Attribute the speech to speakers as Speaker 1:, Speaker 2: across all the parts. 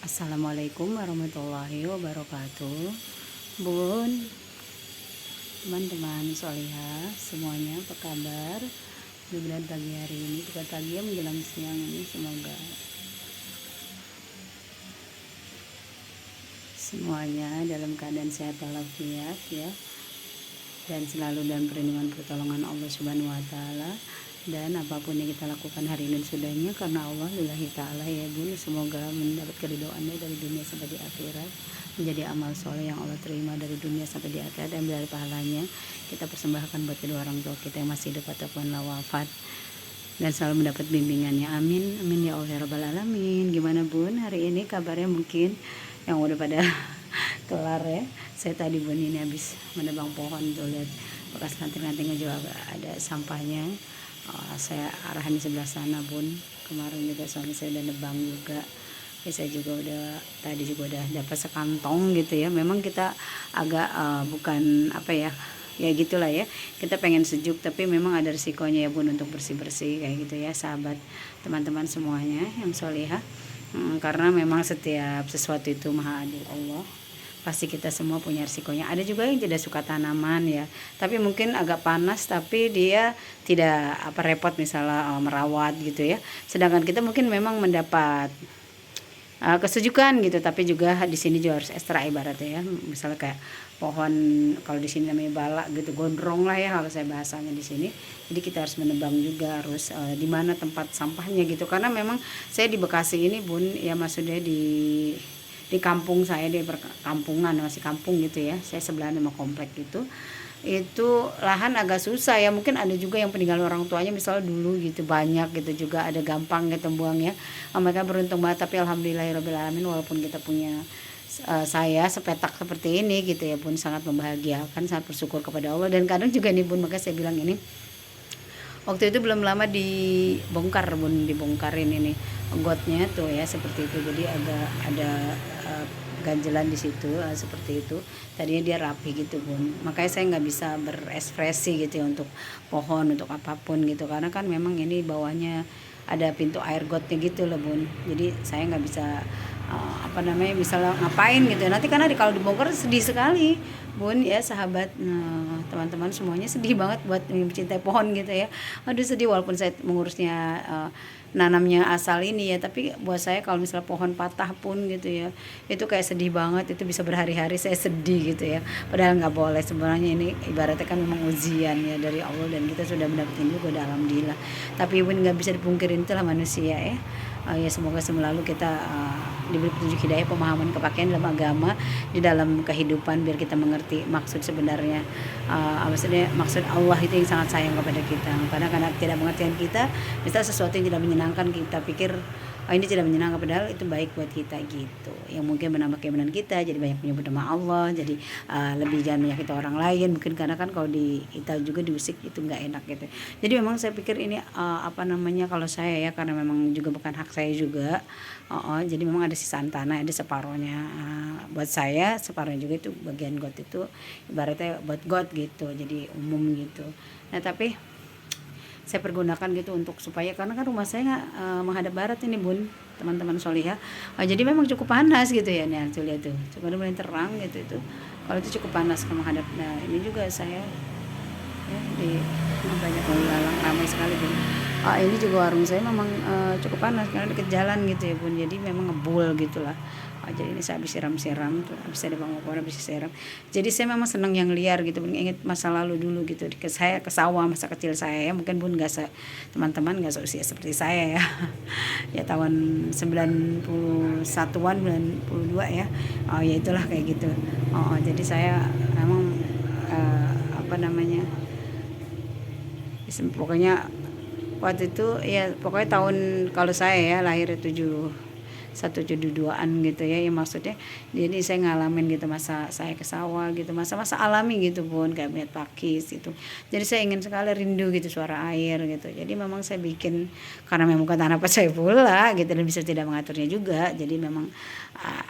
Speaker 1: Assalamualaikum warahmatullahi wabarakatuh. Bun, teman-teman solihah semuanya, apa kabar? Mudah-mudahan pagi hari ini, bukan pagi ya, menjelang siang ini, semoga semuanya dalam keadaan sehat walafiat ya, dan selalu dalam perlindungan pertolongan Allah Subhanahu wa taala. Dan apapun yang kita lakukan hari ini sudahnya karena Allah lillahi ta'ala ya bun, semoga mendapat keridhoannya dari dunia sampai di akhirat, menjadi amal soleh yang Allah terima dari dunia sampai di akhirat, dan dari pahalanya kita persembahkan buat kedua orang tua kita yang masih hidup ataupun wafat, dan selalu mendapat bimbingannya, amin amin ya Allah ya rabbal alamin. Gimana bun hari ini kabarnya? Mungkin yang udah pada kelar ya. Saya tadi bun ini habis menebang pohon tuh, lihat bekas ranting-rantingnya juga ada sampahnya. Saya arahan di sebelah sana bun. Kemarin juga suami saya udah nebang juga ya, saya juga tadi juga udah dapat sekantong gitu ya. Memang kita agak bukan apa ya, ya gitulah ya, kita pengen sejuk tapi memang ada risikonya ya bun untuk bersih-bersih kayak gitu ya sahabat, teman-teman semuanya yang solihah. Karena memang setiap sesuatu itu maha adil Allah, pasti kita semua punya risikonya. Ada juga yang tidak suka tanaman ya, tapi mungkin agak panas tapi dia tidak repot misalnya merawat gitu ya, sedangkan kita mungkin memang mendapat kesejukan gitu, tapi juga di sini juga harus ekstra ibaratnya ya, misalnya kayak pohon, kalau di sini namanya bala gitu, gondrong lah ya kalau saya bahasanya di sini. Jadi kita harus menebang juga, harus di mana tempat sampahnya gitu, karena memang saya di Bekasi ini bun ya, maksudnya di kampung saya, di perkampungan, masih kampung gitu ya, saya sebelahan sama komplek gitu. Itu lahan agak susah ya, mungkin ada juga yang peninggalan orang tuanya misalnya dulu gitu, banyak gitu juga, ada gampang gitu buangnya. Mereka beruntung banget, tapi alhamdulillahirobbilalamin, walaupun kita punya saya sepetak seperti ini gitu ya bun, sangat membahagiakan, sangat bersyukur kepada Allah. Dan kadang juga nih bun, maka saya bilang ini, waktu itu belum lama dibongkar bun, dibongkarin ini gotnya tuh ya, seperti itu. Jadi ada ganjelan di situ seperti itu. Tadinya dia rapi gitu bun, makanya saya nggak bisa berekspresi gitu ya untuk pohon, untuk apapun gitu, karena kan memang ini bawahnya ada pintu air gotnya gitu loh bun. Jadi saya nggak bisa apa namanya, misalnya ngapain gitu nanti, karena kalau dibongkar sedih sekali bun ya sahabat. Nah, teman-teman semuanya sedih banget buat yang mencintai pohon gitu ya. Aduh sedih, walaupun saya mengurusnya nanamnya asal ini ya, tapi buat saya kalau misalnya pohon patah pun gitu ya, itu kayak sedih banget, itu bisa berhari-hari saya sedih gitu ya. Padahal nggak boleh sebenarnya, ini ibaratnya kan memang ujian ya dari Allah, dan kita sudah mendapatkan juga, udah alhamdulillah. Tapi pun nggak bisa dipungkirin, itulah manusia ya. Ya semoga selalu kita diberi petunjuk hidayah, pemahaman, kepakaian dalam agama, di dalam kehidupan, biar kita mengerti maksud sebenarnya, maksudnya maksud Allah itu yang sangat sayang kepada kita. Karena tidak pengertian kita, misalnya sesuatu yang tidak menyenangkan, kita pikir ini tidak menyenangkan, padahal itu baik buat kita gitu, yang mungkin menambah keimanan kita, jadi banyak menyebut nama Allah, jadi lebih jangan menyakiti orang lain mungkin, karena kan kalau di kita juga diusik itu nggak enak gitu. Jadi memang saya pikir ini apa namanya, kalau saya ya, karena memang juga bukan hak saya juga. Jadi memang ada sisaan tanah, ada separohnya buat saya, separohnya juga itu bagian got itu ibaratnya buat got gitu, jadi umum gitu. Nah tapi saya pergunakan gitu untuk supaya, karena kan rumah saya menghadap barat ini bun, teman-teman solihah. Jadi memang cukup panas gitu ya, nih tuh lihat tuh, coba lumayan terang gitu itu, kalau itu cukup panas ke menghadap. Nah ini juga saya ya, di banyak lalu lalang ramai sekali bun. Ini juga warung saya memang cukup panas karena deket jalan gitu ya bun, jadi memang ngebul gitulah. Jadi ini saya habis siram-siram tuh, habis ada bang opor habis siram. Jadi saya memang senang yang liar gitu bun, ingat masa lalu dulu gitu, saya ke sawah masa kecil saya ya, mungkin bun nggak teman-teman nggak seusia seperti saya ya. Ya tahun 91-an 92 ya. Ya itulah kayak gitu. Jadi saya memang apa namanya, pokoknya waktu itu ya, pokoknya tahun, kalau saya ya lahir 72-an gitu ya, yang maksudnya jadi saya ngalamin gitu masa saya ke sawah gitu, masa-masa alami gitu pun, kayak melihat pakis gitu. Jadi saya ingin sekali, rindu gitu suara air gitu. Jadi memang saya bikin, karena memang bukan tanah saya pula gitu, dan bisa tidak mengaturnya juga, jadi memang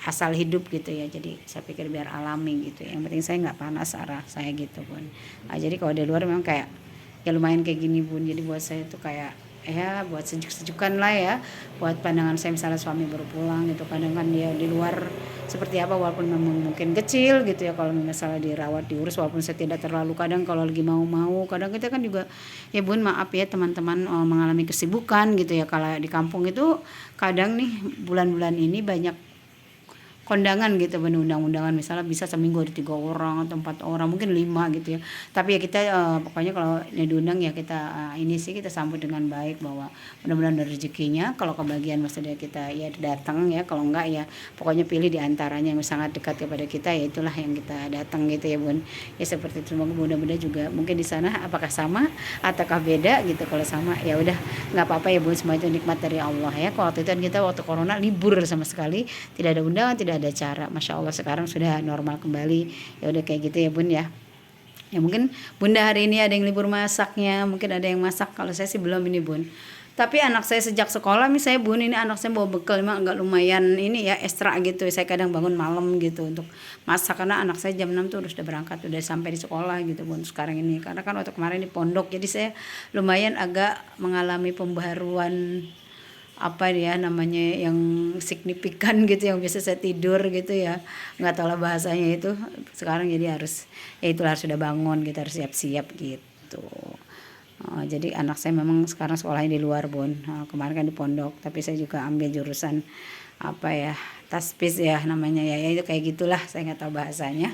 Speaker 1: asal hidup gitu ya. Jadi saya pikir biar alami gitu, yang penting saya nggak panas arah saya gitu pun. Jadi kalau dari luar memang kayak ya lumayan kayak gini bun, jadi buat saya tuh kayak ya buat sejuk-sejukan lah ya, buat pandangan saya misalnya suami baru pulang gitu, kadang kan dia di luar seperti apa, walaupun memang mungkin kecil gitu ya, kalau misalnya dirawat diurus, walaupun saya tidak terlalu, kadang kalau lagi mau kadang kita kan juga ya bun, maaf ya teman-teman, mengalami kesibukan gitu ya. Kalau di kampung itu kadang nih bulan-bulan ini banyak kondangan gitu, undang-undangan, misalnya bisa seminggu ada 3 orang atau 4 orang, mungkin 5 gitu ya. Tapi ya kita pokoknya kalau diundang ya kita ini sih kita sambut dengan baik, bahwa mudah-mudahan ada rezekinya, kalau kebagian maksudnya kita ya datang ya, kalau enggak ya pokoknya pilih di antaranya yang sangat dekat kepada kita, ya itulah yang kita datang gitu ya bun. Ya seperti itu, semoga mudah-mudahan juga mungkin di sana apakah sama ataukah beda gitu. Kalau sama ya udah nggak apa-apa ya bun, semua itu nikmat dari Allah ya. Kalau waktu itu kan kita waktu corona libur sama sekali, tidak ada undangan, tidak ada acara. Masya Allah sekarang sudah normal kembali. Ya udah kayak gitu ya bun ya. Ya mungkin bunda hari ini ada yang libur masaknya, mungkin ada yang masak. Kalau saya sih belum ini bun. Tapi anak saya sejak sekolah misalnya bun, ini anak saya bawa bekal memang agak lumayan ini ya, ekstra gitu. Saya kadang bangun malam gitu untuk masak, karena anak saya jam 6 tuh sudah berangkat, udah sampai di sekolah gitu bun sekarang ini. Karena kan waktu kemarin di pondok, jadi saya lumayan agak mengalami pembaharuan apa dia namanya yang signifikan gitu, yang biasa saya tidur gitu ya, nggak tahu lah bahasanya itu sekarang, jadi harus ya itulah, sudah bangun kita harus siap-siap gitu. Jadi anak saya memang sekarang sekolahnya di luar bun, kemarin kan di pondok, tapi saya juga ambil jurusan apa ya, tasbih ya namanya ya, itu kayak gitulah, saya nggak tahu bahasanya.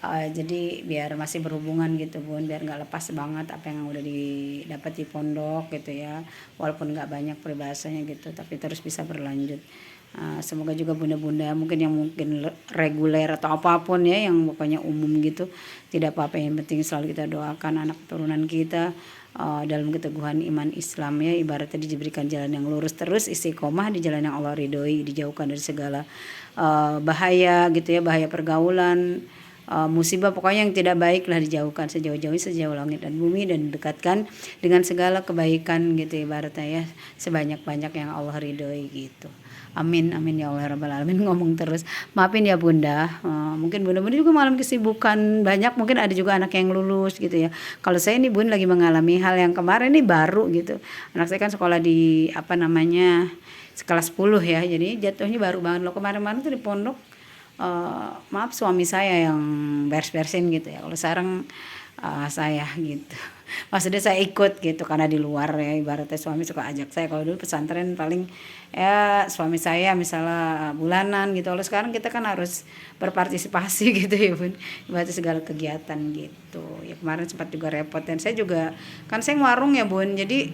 Speaker 1: Jadi biar masih berhubungan gitu bun, biar nggak lepas banget apa yang udah didapat di pondok gitu ya, walaupun nggak banyak peribahasanya gitu, tapi terus bisa berlanjut. Semoga juga bunda-bunda mungkin yang mungkin reguler atau apapun ya, yang pokoknya umum gitu, tidak apa-apa, yang penting selalu kita doakan anak turunan kita dalam keteguhan iman Islam ya, ibaratnya diberikan jalan yang lurus, terus istiqomah di jalan yang Allah ridhoi, dijauhkan dari segala bahaya gitu ya, bahaya pergaulan, musibah, pokoknya yang tidak baik lah dijauhkan sejauh-jauhnya, sejauh langit dan bumi, dan dekatkan dengan segala kebaikan gitu ibaratnya ya, sebanyak-banyak yang Allah ridhoi gitu. Amin amin ya Allah rabbal alamin. Ngomong terus, maafin ya bunda, mungkin bunda-bunda juga malam kesibukan banyak, mungkin ada juga anak yang lulus gitu ya. Kalau saya ini bun lagi mengalami hal yang kemarin ini baru gitu, anak saya kan sekolah di apa namanya kelas 10 ya, jadi jatuhnya baru banget loh. Kemarin-kemarin tuh di pondok, maaf suami saya yang beres-bersin gitu ya, kalau sekarang saya gitu. Maksudnya saya ikut gitu karena di luar ya, ibaratnya suami suka ajak saya. Kalau dulu pesantren paling ya suami saya misalnya bulanan gitu. Kalau sekarang kita kan harus berpartisipasi gitu ya bun, ibaratnya segala kegiatan gitu ya. Kemarin sempat juga repot, dan saya juga kan saya warung ya bun, jadi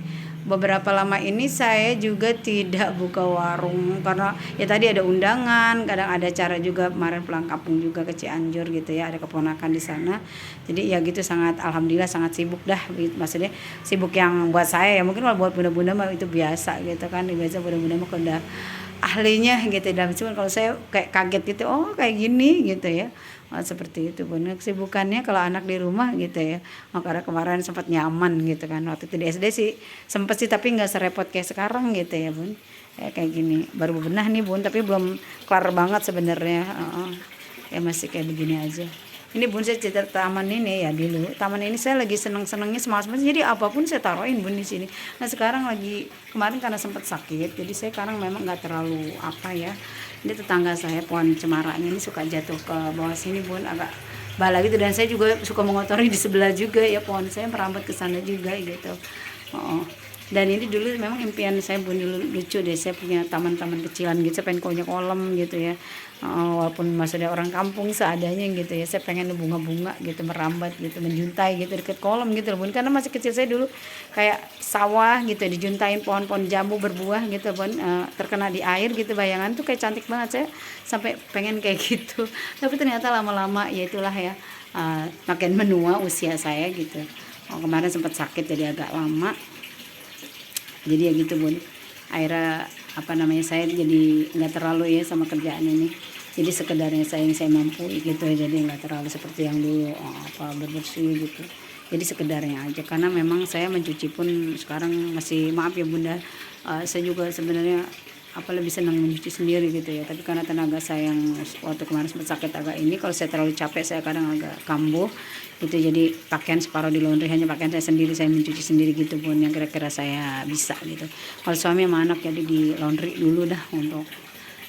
Speaker 1: beberapa lama ini saya juga tidak buka warung karena ya tadi ada undangan, kadang ada acara juga, kemarin pulang kampung juga ke Cianjur gitu ya, ada keponakan di sana. Jadi ya gitu, sangat alhamdulillah sangat sibuk dah, maksudnya sibuk yang buat saya ya, mungkin kalau buat bunda-bunda mah itu biasa gitu kan, biasa bunda-bunda mah udah ahlinya gitu. Dan cuman kalau saya kayak kaget gitu, oh kayak gini gitu ya. Seperti itu bun, kesibukannya kalau anak di rumah gitu ya. Karena kemarin sempat nyaman gitu kan, waktu itu di SD sih sempet sih, tapi nggak serepot kayak sekarang gitu ya bun. Kayak gini baru bebenah nih bun, tapi belum kelar banget sebenarnya. Ya masih kayak begini aja. Ini bun, saya cerita taman ini ya, dulu taman ini saya lagi seneng-senengnya, semangat, jadi apapun saya taruhin bun di sini. Nah sekarang lagi, kemarin karena sempat sakit, jadi saya sekarang memang nggak terlalu apa ya. Ini tetangga saya pohon cemaraknya ini suka jatuh ke bawah sini bun, agak bala gitu, dan saya juga suka mengotori di sebelah juga ya, pohon saya merambat ke sana juga gitu. Dan ini dulu memang impian saya bun, dulu lucu deh, saya punya taman-taman kecilan gitu, saya pengen punya kolam gitu ya. Walaupun maksudnya orang kampung seadanya gitu ya, saya pengen bunga-bunga gitu, merambat gitu, menjuntai gitu dekat kolam gitu loh bun. Karena masih kecil saya dulu kayak sawah gitu, dijuntain pohon-pohon jambu berbuah gitu bun, terkena di air gitu, bayangan tuh kayak cantik banget, saya sampai pengen kayak gitu. Tapi ternyata lama-lama ya itulah ya, makin menua usia saya gitu. Kemarin sempat sakit jadi agak lama, jadi ya gitu bun, akhirnya apa namanya saya jadi nggak terlalu ya sama kerjaan ini, jadi sekedarnya saya yang saya mampu gitu, jadi nggak terlalu seperti yang dulu apa bersih gitu, jadi sekedarnya aja. Karena memang saya mencuci pun sekarang masih, maaf ya bunda, saya juga sebenarnya lebih senang mencuci sendiri gitu ya. Tapi karena tenaga saya yang waktu kemarin sempat sakit agak ini, kalau saya terlalu capek saya kadang agak kambuh gitu, jadi pakaian separuh di laundry, hanya pakaian saya sendiri saya mencuci sendiri gitu pun yang kira-kira saya bisa gitu. Kalau suami sama anak jadi di laundry dulu dah untuk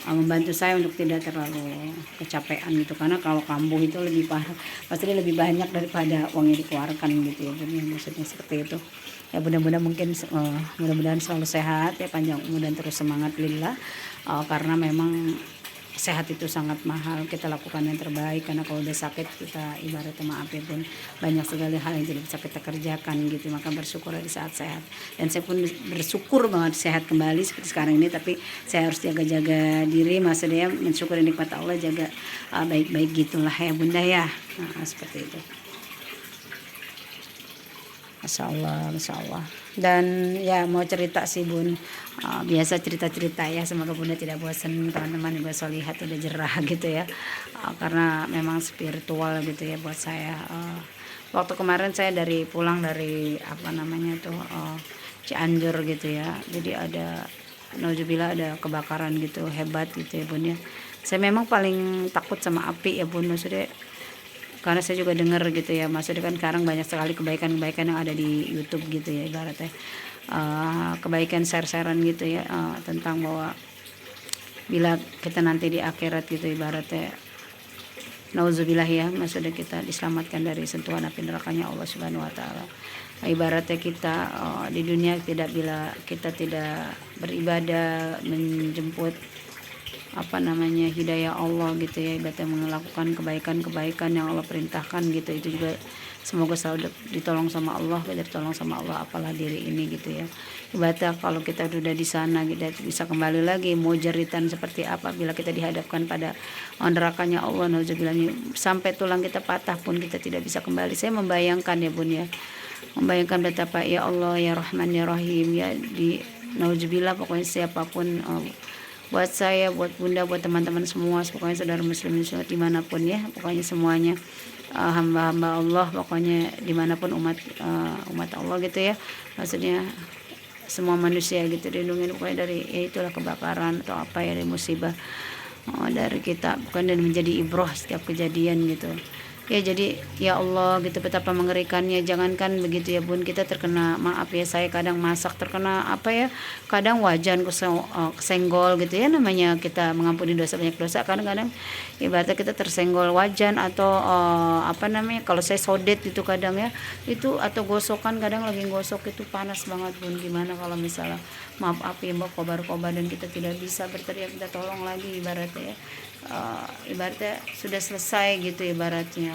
Speaker 1: membantu saya untuk tidak terlalu kecapean gitu, karena kalau kambuh itu lebih parah, pasti lebih banyak daripada uang yang dikeluarkan gitu ya. Jadi maksudnya seperti itu ya. Mudah-mudahan selalu sehat ya, panjang umur dan terus semangat lillah, karena memang sehat itu sangat mahal, kita lakukan yang terbaik, karena kalau udah sakit kita ibaratnya maaf ya pun banyak sekali hal yang tidak bisa kita kerjakan gitu. Maka bersyukur di saat sehat, dan saya pun bersyukur banget sehat kembali seperti sekarang ini. Tapi saya harus jaga-jaga diri, maksudnya mensyukuri nikmat Allah, jaga baik-baik gitulah ya bunda ya. Seperti itu. Masya Allah. Dan ya mau cerita sih bun, biasa cerita-cerita ya, semoga bunda tidak bosan, teman-teman juga lihat udah jerah gitu ya, karena memang spiritual gitu ya buat saya. Waktu kemarin saya pulang dari Cianjur gitu ya, jadi ada nauzubillah ada kebakaran gitu hebat gitu ya bun ya. Saya memang paling takut sama api ya bun, maksudnya karena saya juga dengar gitu ya, maksudnya kan sekarang banyak sekali kebaikan-kebaikan yang ada di YouTube gitu ya, ibaratnya kebaikan share-sharean gitu ya, tentang bahwa bila kita nanti di akhirat gitu ibaratnya nauzubillah ya, maksudnya kita diselamatkan dari sentuhan api nerakanya Allah Subhanahu wa taala. Ibaratnya kita di dunia bila kita tidak beribadah menjemput hidayah Allah gitu ya, ibaratnya melakukan kebaikan-kebaikan yang Allah perintahkan gitu, itu juga semoga selalu ditolong sama Allah, kita ditolong sama Allah, apalah diri ini gitu ya. Ibaratnya kalau kita sudah di sana kita bisa kembali lagi, mau jeritan seperti apa bila kita dihadapkan pada nerakanya Allah, nauzubillah, sampai tulang kita patah pun kita tidak bisa kembali. Saya membayangkan ya bun ya, membayangkan betapa ya Allah ya Rahman ya Rahim ya, di nauzubillah pokoknya siapapun, buat saya, buat bunda, buat teman-teman semua, pokoknya saudara muslimin dimanapun ya, pokoknya semuanya hamba-hamba Allah, pokoknya dimanapun umat Allah gitu ya, maksudnya semua manusia gitu dilindungi pokoknya dari itulah kebakaran atau apa ya, dari musibah dari kita, bukan, dan menjadi ibrah setiap kejadian gitu ya. Jadi ya Allah gitu, betapa mengerikannya. Jangankan begitu ya bun, kita terkena, maaf ya saya kadang masak terkena kadang wajan kesenggol gitu ya, namanya kita mengampuni dosa banyak dosa, kadang-kadang ibaratnya kita tersenggol wajan atau kalau saya sodet gitu kadang ya itu, atau gosokan, kadang lagi gosok itu panas banget bun. Gimana kalau misalnya maaf api mbak kobar-kobar dan kita tidak bisa berteriak kita tolong lagi, ibaratnya ya, ibaratnya sudah selesai gitu ibaratnya,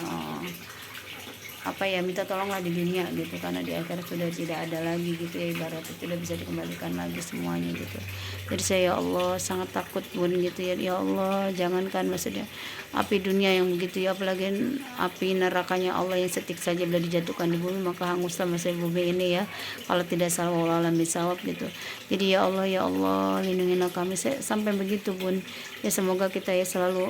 Speaker 1: minta tolonglah di dunia gitu, karena di akhirat sudah tidak ada lagi gitu ya, ibaratnya tidak bisa dikembalikan lagi semuanya gitu. Jadi saya ya Allah sangat takut bun gitu ya, ya Allah jangankan maksudnya api dunia yang begitu ya, apalagi api nerakanya Allah yang setik saja bila dijatuhkan di bumi maka hanguslah masa bumi ini ya, kalau tidak salah walau alam bisawab gitu. Jadi ya Allah lindungilah kami sampai begitu bun ya, semoga kita ya selalu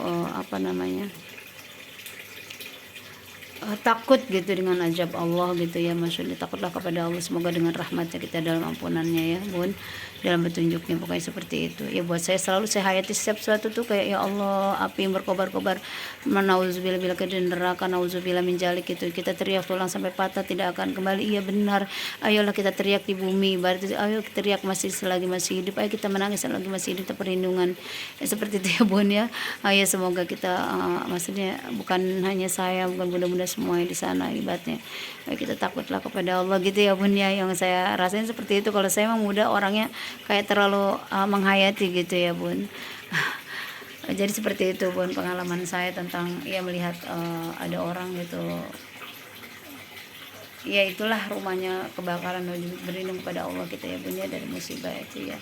Speaker 1: takut gitu dengan azab Allah gitu ya, maksudnya takutlah kepada Allah, semoga dengan rahmatnya kita dalam ampunannya ya bun, dalam petunjuknya, pokoknya seperti itu ya. Buat saya selalu saya hayati setiap sesuatu tuh kayak ya Allah api yang berkobar-kobar, nauzubillah bila ke neraka, nauzubillah min jalik gitu, kita teriak tulang sampai patah tidak akan kembali. Iya benar, ayolah kita teriak di bumi, berarti ayo kita teriak selagi masih hidup, ayo kita menangis selagi masih hidup, perlindungan ya, seperti itu ya bun ya. Ayo semoga kita maksudnya bukan hanya saya, bukan bunda-bunda semua di sana ibaratnya kita takutlah kepada Allah gitu ya bun ya. Yang saya rasain seperti itu, kalau saya memang muda orangnya kayak terlalu menghayati gitu ya bun. Jadi seperti itu bun pengalaman saya tentang ya melihat ada orang gitu ya, itulah rumahnya kebakaran, berlindung kepada Allah kita ya bun ya dari musibah itu ya.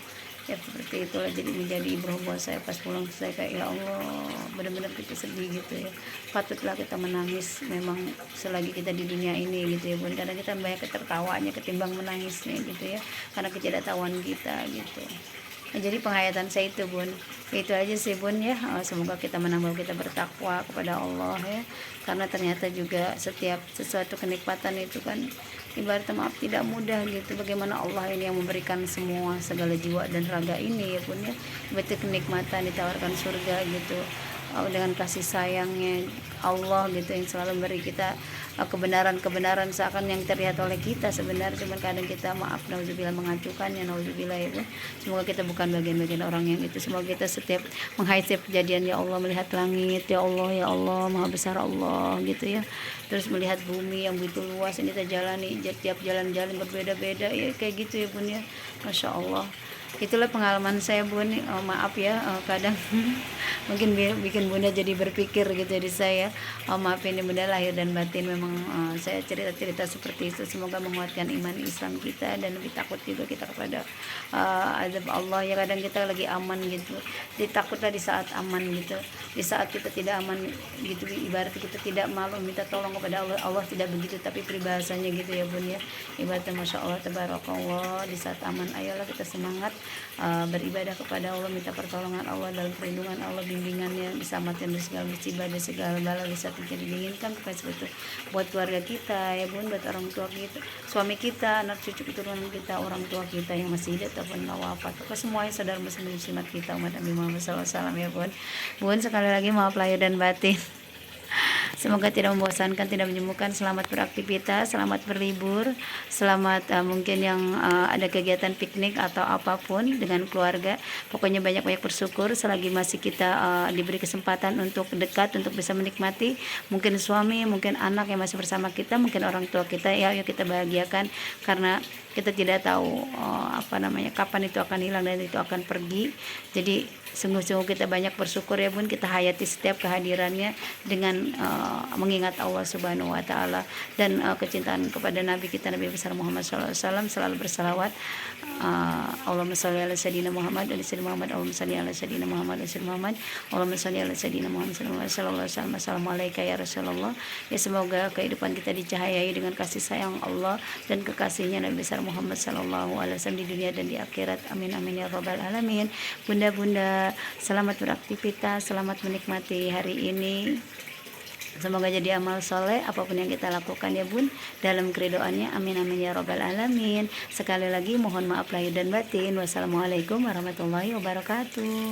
Speaker 1: Ya seperti itulah, jadi menjadi ibrah buat saya pas pulang. Saya kayak ya Allah benar-benar kita sedih gitu ya, patutlah kita menangis memang selagi kita di dunia ini gitu ya bun, karena kita banyak tertawanya ketimbang menangisnya gitu ya, karena ketidaktahuan kita gitu. Nah, jadi penghayatan saya itu bun, itu aja sih bun ya. Semoga kita menambah, kita bertakwa kepada Allah ya, karena ternyata juga setiap sesuatu kenikmatan itu kan ibaratnya maaf tidak mudah gitu. Bagaimana Allah ini yang memberikan semua segala jiwa dan raga ini ya Bun ya, berarti kenikmatan ditawarkan surga gitu, dengan kasih sayangnya Allah gitu yang selalu memberi kita kebenaran-kebenaran seakan yang terlihat oleh kita sebenarnya, cuman kadang kita maaf nauzubillah mengacukannya, nauzubillah ya Bun. Semoga kita bukan bagian-bagian orang yang itu. Semoga kita setiap menghayati kejadian ya Allah, melihat langit ya Allah maha besar Allah gitu ya, terus melihat bumi yang begitu luas ini kita jalani, tiap jalan-jalan berbeda-beda ya kayak gitu ya Bun ya. Masya Allah, itulah pengalaman saya Bun. Maaf ya, kadang mungkin bikin Bunda jadi berpikir gitu di saya. Maaf ini Bunda lahir dan batin memang saya cerita-cerita seperti itu. Semoga menguatkan iman Islam kita dan lebih takut juga kita kepada azab Allah ya. Kadang kita lagi aman gitu, ditakutlah di saat aman gitu, di saat kita tidak aman gitu, ibarat kita tidak malu minta tolong kepada Allah, Allah tidak begitu, tapi peribahasanya gitu ya Bun ya. Ibaratnya Masya Allah tabarakallah, di saat aman ayolah kita semangat beribadah kepada Allah, minta pertolongan Allah dalam perlindungan Allah, bimbingannya, diselamatkan dari segala musibah dan segala bala di saat kita diinginkan seperti itu buat keluarga kita ya Bun, buat orang tua kita, suami kita, anak cucu keturunan kita, orang tua kita yang masih hidup ataupun wafat, ke semuanya saudara muslimat kita umat Nabi Muhammad SAW ya Bun. Bun sekali lagi maaf lahir dan batin. Semoga tidak membosankan, tidak menyembuhkan. Selamat beraktivitas, selamat berlibur, selamat mungkin yang ada kegiatan piknik atau apapun dengan keluarga. Pokoknya banyak-banyak bersyukur selagi masih kita diberi kesempatan untuk dekat, untuk bisa menikmati. Mungkin suami, mungkin anak yang masih bersama kita, mungkin orang tua kita, ya yuk kita bahagiakan, karena kita tidak tahu kapan itu akan hilang dan itu akan pergi. Jadi sungguh-sungguh kita banyak bersyukur ya Bun, kita hayati setiap kehadirannya dengan mengingat Allah Subhanahu wa taala dan kecintaan kepada Nabi kita Nabi besar Muhammad SAW, selalu bersalawat. Allahumma sholli ala sayyidina Muhammad wa ala sayyidina Muhammad, Allahumma sholli ala sayyidina Muhammad wa ala sayyidina Muhammad, Allahumma sholli ala sayyidina Muhammad sallallahu alaihi wasallam. Assalamualaikum ya Rasulullah. Ya semoga kehidupan kita dicahayai dengan kasih sayang Allah dan kekasihnya Nabi besar Muhammad sallallahu alaihi wasallam di dunia dan di akhirat. Amin amin ya rabbal alamin. Bunda-bunda, selamat beraktivitas, selamat menikmati hari ini. Semoga jadi amal soleh apapun yang kita lakukan ya Bun, dalam keridoannya. Amin amin ya rabbal alamin. Sekali lagi mohon maaf lahir dan batin. Wassalamualaikum warahmatullahi wabarakatuh.